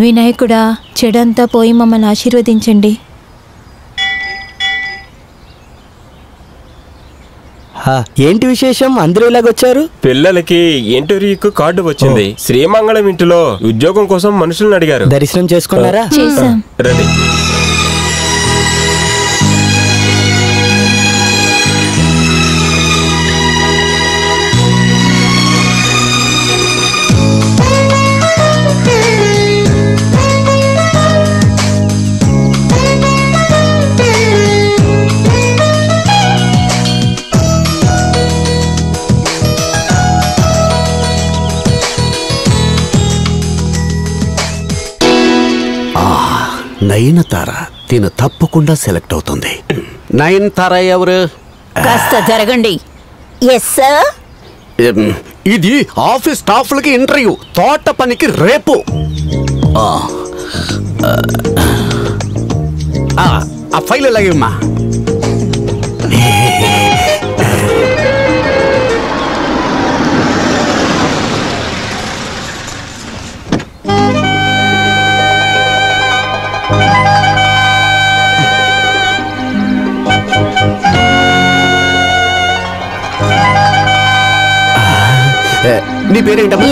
వినాయకుడా, చెడంతా పోయి మమ్మల్ని ఆశీర్వదించండి. ఏంటి విశేషం? అందరూ ఇలాగొచ్చారు? పిల్లలకి ఇంటర్వ్యూకు కార్డు వచ్చింది. శ్రీమంగళం ఇంటిలో ఉద్యోగం కోసం మనుషులను అడిగారు. దర్శనం చేసుకున్నారా? చేశాం. రండి. నయనతార తిను తప్పకుండా సెలెక్ట్ అవుతుంది. నయనతార ఎవరు? కాస్త జరగండి. Yes sir. ఇది ఆఫీస్ స్టాఫ్లకి ఇంటర్వ్యూ, తోట పనికి రేపు. ఆ ఫైల్ ఎలాగమ్మా? నీ పేరేంటమ్మా?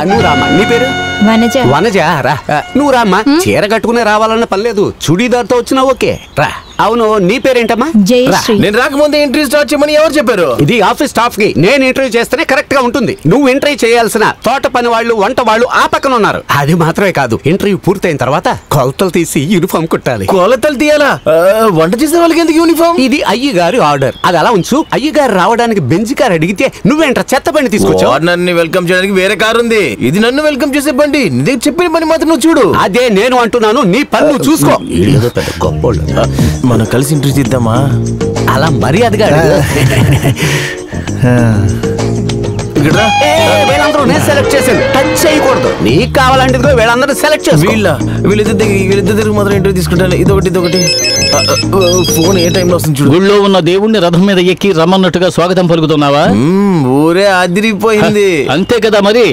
నువ్వు రామ్మా. నీ పేరు? వనజ. వనజ రా. నువ్వు రామ్మా. చీర కట్టుకునే రావాలన్న పని లేదు, చుడీదార్తో వచ్చినా ఓకే రా. అవును, నీ పేరేంటమ్మా? జయశ్రీ. నేను రాకముందే ఇంటర్వ్యూ స్టార్ట్ చేయమని ఎవరు చెప్పారు? ఇది ఆఫీస్ స్టాఫ్ కి నేను ఇంటర్వ్యూ చేస్తేనే కరెక్ట్ గా ఉంటుంది. నువ్వు ఇంటర్వ్యూ చేయాల్సిన తోట పని వాళ్ళు, వంట వాళ్ళు ఆ పక్కన ఉన్నారు. అది మాత్రమే కాదు, ఇంటర్వ్యూ పూర్తయిన తర్వాత కొలతలు తీసి యూనిఫామ్ కుట్టాలి. కొలతలు తీయాలా? వంట చేసే వాళ్ళకి ఎందుకు యూనిఫామ్? ఇది అయ్యగారి ఆర్డర్. అది అలా ఉంచు. అయ్యగారు రావడానికి బెంచ్ కార్ అడిగితే నువ్వేంట్రా చెత్త బండి తీసుకొచ్చావు? నన్ను వెల్కమ్ చేయడానికి వేరే కారు ఉంది, ఇది నన్ను వెల్కమ్ చేసే బండి. నీ చెప్పిన పని మాత్రం నువ్వు చూడు. అదే నేను అంటున్నాను, నీ పని నువ్వు చూసుకో. ఏదో పెద్ద గొప్పోళ్ళు. మనం కలిసి ఇంటర్వ్యూ చేద్దామా? అలా మర్యాదగా వీళ్ళందరూ నేను సెలెక్ట్ చేశాను, టచ్ చేయకూడదు. నీకు కావాలంటే వీళ్ళందరూ సెలెక్ట్ చేసి వీళ్ళిద్దరు మాత్రం ఇంటర్వ్యూ తీసుకుంటాను. ఇదొకటి ఫోన్ ఏ టైంలో వస్తుంది చూడు. ఊళ్ళో ఉన్న దేవుణ్ణి రథం మీద ఎక్కి రమ్మన్నట్టుగా స్వాగతం పలుకుతున్నావా? ఊరే అదిరిపోయింది. అంతే కదా మరి.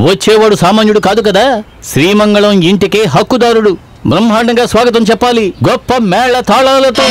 వచ్చేవాడు సామాన్యుడు కాదు కదా, శ్రీమంగళం ఇంటికే హక్కుదారుడు. బ్రహ్మాండంగా స్వాగతం చెప్పాలి, గొప్ప మేళ తాళాలతో.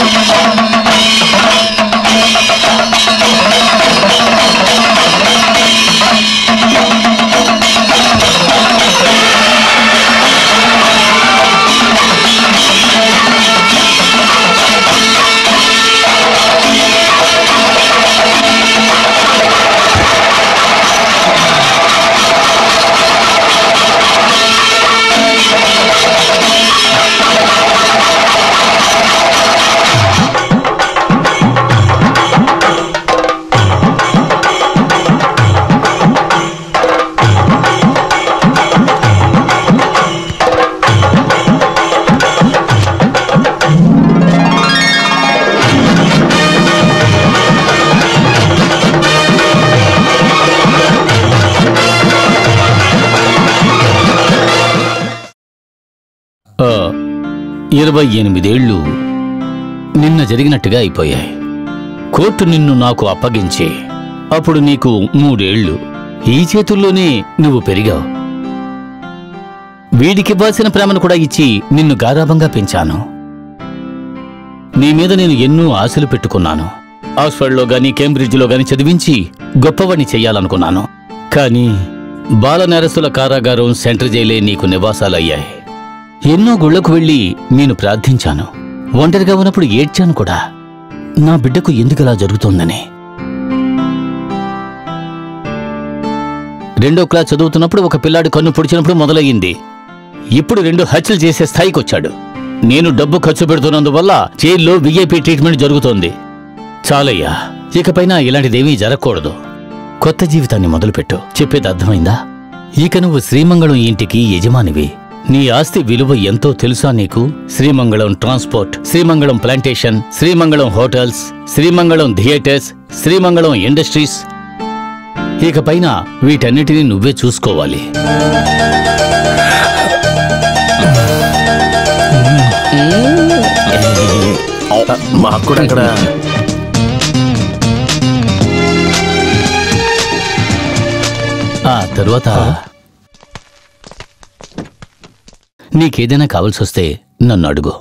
ఆ 28 ఏళ్ళు నిన్న జరిగినట్టుగా అయిపోయాయి. కోర్టు నిన్ను నాకు అప్పగించి అప్పుడు నీకు 3 ఏళ్ళు. ఈ చేతుల్లోనే నువ్వు పెరిగావు. వీడికివ్వాల్సిన ప్రేమను కూడా ఇచ్చి నిన్ను గారాబంగా పెంచాను. నీ మీద నేను ఎన్నో ఆశలు పెట్టుకున్నాను. ఆక్స్ఫర్డ్లో గాని కేంబ్రిడ్జ్లో గాని చదివించి గొప్పవాణ్ణి చెయ్యాలనుకున్నాను. కానీ బాల నేరస్తుల కారాగారం, సెంట్రల్ జైలే నీకు నివాసాలయ్యాయి. ఎన్నో గుళ్లకు వెళ్లి నేను ప్రార్థించాను. ఒంటరిగా ఉన్నప్పుడు ఏడ్చాను కూడా, నా బిడ్డకు ఎందుకలా జరుగుతోందని. 2వ క్లాస్ చదువుతున్నప్పుడు ఒక పిల్లాడు కన్ను పొడిచినప్పుడు మొదలయ్యింది. ఇప్పుడు 2 హత్యలు చేసే స్థాయికొచ్చాడు. నేను డబ్బు ఖర్చు పెడుతున్నందువల్ల జైల్లో విఐపి ట్రీట్మెంట్ జరుగుతోంది. చాలయ్యా, ఇకపైన ఇలాంటిదేమీ జరగకూడదు. కొత్త జీవితాన్ని మొదలుపెట్టు. చెప్పేది అర్థమైందా? ఇక నువ్వు శ్రీమంగళం ఇంటికి యజమానివి. నీ ఆస్తి విలువ ఎంతో తెలుసా నీకు? Srimangalam transport, Srimangalam plantation, Srimangalam hotels, Srimangalam theatres, Srimangalam industries. ఇకపైన వీటన్నిటినీ నువ్వే చూసుకోవాలి. మాకు కూడా అక్కడ ఆ తరువాత నీకేదైనా కావాల్సి వస్తే నన్ను అడుగు.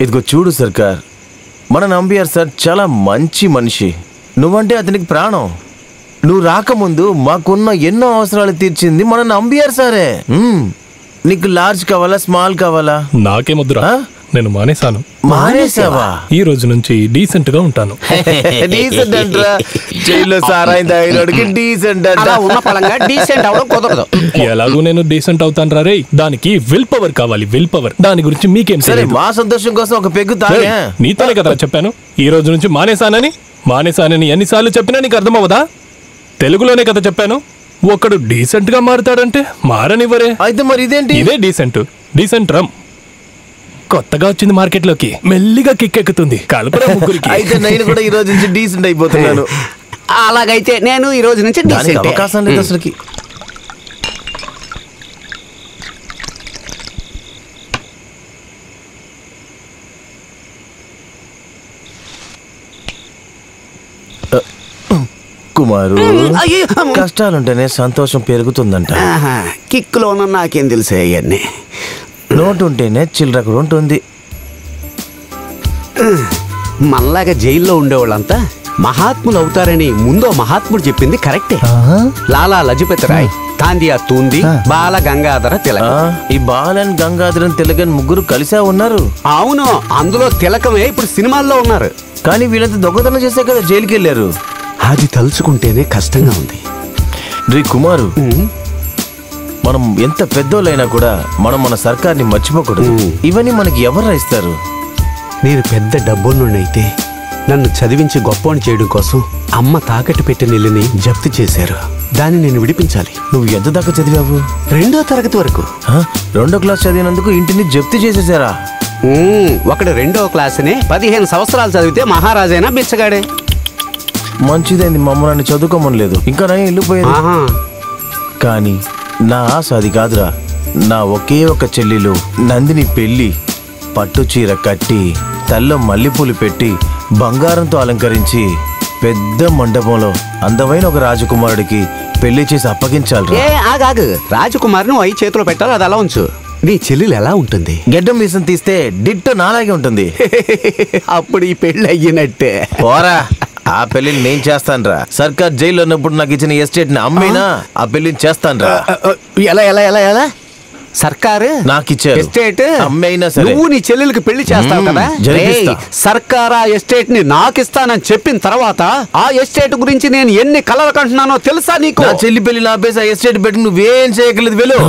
ఇదిగో చూడు సర్కార్, మన నంబియార్ సార్ చాలా మంచి మనిషి. నువ్వంటే అతనికి ప్రాణం. నువ్వు రాకముందు మాకున్న ఎన్నో అవసరాలు తీర్చింది మన నంబియార్ సారే. నీకు లార్జ్ కావాలా, స్మాల్ కావాలా? నాకేమొద్దురా, నేను మానేశాను. మానేసావా? ఈ రోజు నుంచి డీసెంట్ గా ఉంటాను. డీసెంట్ అంటరా? జైల్లో సారాయిన్ తాగినోడికి డీసెంట్ అంట. ఉన్న పరంగా డీసెంట్ అవడం కుదరదు. ఎలాగూ నేను డీసెంట్ అవుతాను రే. దానికి విల్ పవర్ కావాలి, విల్ పవర్. దాని గురించి మీకేం సరే, తెలియదు. మా సంతోషం కోసం ఒక పెగ్గు తాగా. నీతోనే కదా చెప్పాను ఈ రోజు నుంచి మానేశానని ఎన్నిసార్లు చెప్పినా నీకు అర్థమవదా? తెలుగులోనే కదా చెప్పాను. ఒకడు డీసెంట్ గా మారుతాడంటే మారనివ్వరే. అయితే మరి ఇదేంటి? ఇదే డీసెంట్ రమ్. కొత్తగా వచ్చింది మార్కెట్లోకి, మెల్లిగా కిక్కెక్కుతుంది. కలపరా ముగ్గురికి. అయితే నేను కూడా ఈ రోజు నుంచి డీసెంట్ అయిపోతున్నాను. అలాగైతే నేను ఈ రోజు నుంచి దానికి అవకాశం లేదు అసలుకి. కుమారు, కష్టాలుంటేనే సంతోషం పెరుగుతుందంట. కిక్కులోన నాకేం తెలిసే అవన్నీ. నోటు ఉంటేనే చిల్లర కూడా ఉంటుంది. మనలాగా జైల్లో ఉండేవాళ్ళంతా మహాత్ములు అవుతారని ముందో మహాత్ముడు చెప్పింది కరెక్టే. లాలా లజపతి రాయ్, తాందియా తూంది, బాల గంగాధర తిలక్. ఈ బాలన్ గంగాధరన్ తిలకన్ ముగ్గురు కలిసే ఉన్నారు. అవును, అందులో తిలకమే ఇప్పుడు సినిమాల్లో ఉన్నారు. కానీ వీళ్ళంతా దొంగతనం చేసే కదా జైలుకి వెళ్ళారు. అది తలుచుకుంటేనే కష్టంగా ఉంది. రే కుమారు, మనం ఎంత పెద్దోళ్ళైనా కూడా మనం మన సర్కార్ని మర్చిపోకూడదు. ఇవన్నీ మనకి ఎవరు ఇస్తారు? నేను పెద్ద డబ్బున్నోడైతే నన్ను చదివించి గొప్పని చేయడం కోసం అమ్మ తాకట్టు పెట్టిన ఇల్లుని జప్తు చేశారు. దాన్ని నేను విడిపించాలి. నువ్వు ఎంత దాకా చదివావు? 2వ తరగతి వరకు. 2వ క్లాస్ చదివినందుకు ఇంటిని జప్తు చేసేసారా? ఒకడు 2వ క్లాసునే 15 సంవత్సరాలు చదివితే మహారాజైనా బిచ్చగాడే. మంచిదైంది, మమ్మల్ని చదువుకోమని లేదు. ఇంకా నా ఇల్లు పోయేది. కానీ నా ఆశ అది కాదురా. నా ఒకే ఒక చెల్లెలు నందిని పెళ్లి పట్టు చీర కట్టి, తల్లో మల్లెపూలు పెట్టి, బంగారంతో అలంకరించి, పెద్ద మండపంలో అందమైన ఒక రాజకుమారుడికి పెళ్లి చేసి అప్పగించాలి. ఆగాగు, రాజకుమారిని 5 చేతిలో పెట్టాలి. అది అలా ఉంచు. నీ చెల్లెలు ఎలా ఉంటుంది? గెడ్డం మీసం తీస్తే డిట్టో నాలాగే ఉంటుంది. అప్పుడు ఈ పెళ్లి అయ్యినట్టే. పోరా, ఆ పెళ్లిని నేను చేస్తానురా. సర్కార్ జైల్లో ఉన్నప్పుడు నాకు ఇచ్చిన ఎస్టేట్ ని అమ్మైనా ఆ పెళ్లిని చేస్తానురా. ఎలా ఎలా ఎలా ఎలా సర్కారు నాకు ఇచ్చారు ఎస్టేట్. అమ్మైనా సరే నువ్వు నీ చెల్లెలకి పెళ్లి చేస్తావు కదా. సర్కార్ ఆ ఎస్టేట్ ని నాకు ఇస్తానని చెప్పిన తర్వాత ఆ ఎస్టేట్ గురించి నేను ఎన్ని కలలు కంటున్నానో తెలుసా నీకు? నా చెల్లి పెళ్లి ఆపేసి ఆ ఎస్టేట్ పెట్టి నువ్వేం చేయగలదు? వెళ్ళు.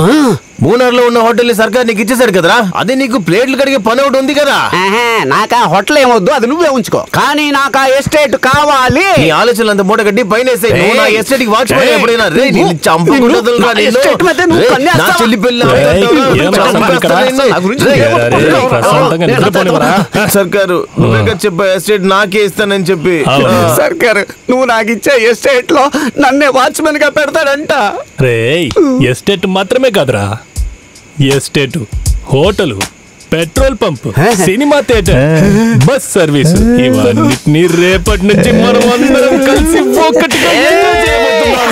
మూనార్లో ఉన్న హోటల్ ని సర్కార్ నీకు ఇచ్చేసారు కదరా. అది నీకు ప్లేట్లు కడిగే పని ఒకటి ఉంది కదా. నాకు ఆ హోటల్ ఏమొద్దు, అది నువ్వే ఉంచుకో. కానీ నాకు ఆ ఎస్టేట్ కావాలి. నీ ఆలోచనలు అంత మూట కట్టి పైన ఎస్టేట్ కి వాచ్మెన్ ఎప్పుడైనా సర్కారు నువ్వే చెప్పా ఎస్టేట్ నాకే ఇస్తానని చెప్పి. సర్కారు నువ్వు నాకు ఇచ్చే ఎస్టేట్ లో నన్నే వాచ్మెన్ గా పెడతాడంట. ఎస్టేట్ మాత్రమే కాదురా, estate, hotel, petrol pump, cinema theatre, bus service, ఇవన్నిటిని రేపటి నుంచి మనం అందరం కలిసి ఒక్కటిగా చేయబోతున్నాం.